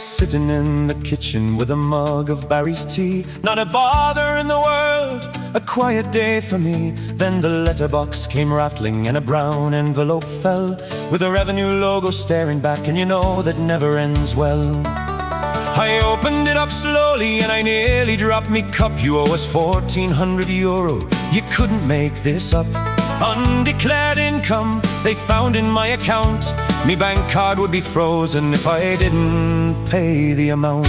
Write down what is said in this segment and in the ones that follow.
was sitting in the kitchen with a mug of Barry's tea. Not a bother in the world, a quiet day for me. Then the letterbox came rattling and a brown envelope fell, with a revenue logo staring back, and you know that never ends well. I opened it up slowly and I nearly dropped me cup. You owe us €1,400, you couldn't make this up. Undeclared income they found in my account. Me bank card would be frozen if I didn't pay the amount.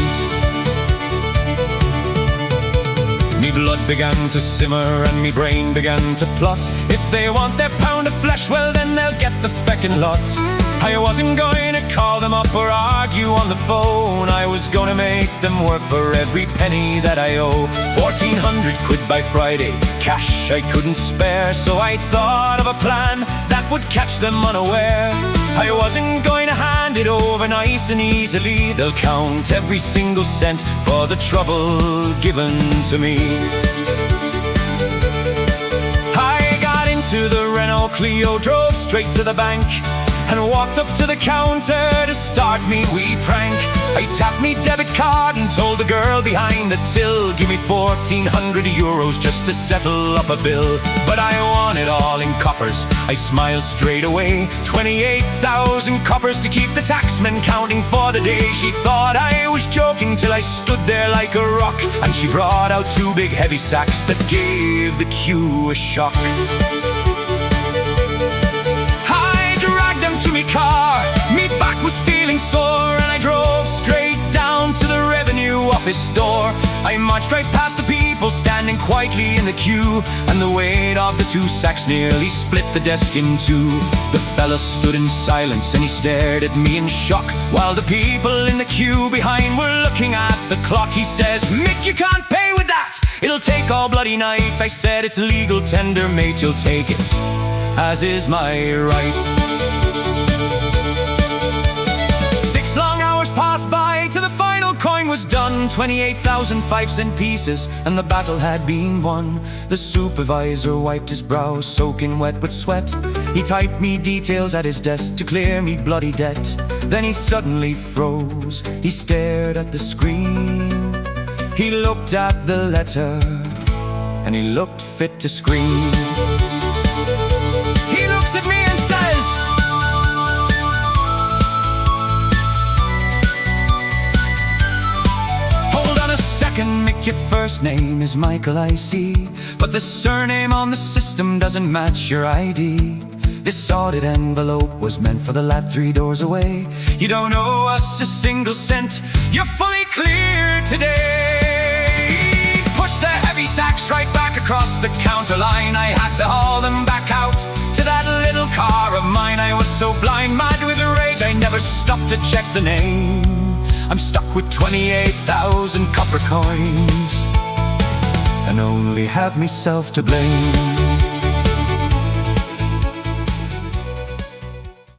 Me blood began to simmer and me brain began to plot. If they want their pound of flesh, well then they'll get the feckin' lot. I wasn't going to call them up or argue on the phone. I was gonna make them work for every penny that I owe. 1,400 quid by Friday, cash I couldn't spare. So I thought of a plan that would catch them unaware. I wasn't going to hand it over nice and easily. They'll count every single cent for the trouble given to me. I got into the Renault Clio, drove straight to the bank, and walked up to the counter to start me wee prank. I tapped me debit card and told the girl behind the till, give me €1,400 just to settle up a bill. But I want it all in coppers, I smiled straight away. 28,000 coppers to keep the taxman counting for the day. She thought I was joking till I stood there like a rock, and she brought out 2 big heavy sacks that gave the queue a shock. To me car, me back was feeling sore, and I drove straight down to the revenue office door. I marched right past the people standing quietly in the queue, and the weight of the 2 sacks nearly split the desk in two. The fella stood in silence and he stared at me in shock, while the people in the queue behind were looking at the clock. He says, "Mick, you can't pay with that, it'll take all bloody night." I said, "It's legal tender, mate, you'll take it, as is my right." Passed by till the final coin was done. 28,000 5-cent pieces, and the battle had been won. The supervisor wiped his brow, soaking wet with sweat. He typed me details at his desk to clear me bloody debt. Then he suddenly froze, he stared at the screen. He looked at the letter, and he looked fit to scream. He looks at me and says, "Mick, your first name is Michael, I see, but the surname on the system doesn't match your ID. This audit envelope was meant for the lad 3 doors away. You don't owe us a single cent, you're fully cleared today." He pushed the heavy sacks right back across the counter line. I had to haul them back out to that little car of mine. I was so blind mad with rage, I never stopped to check the name. I'm stuck with 28,000 copper coins, and only have myself to blame.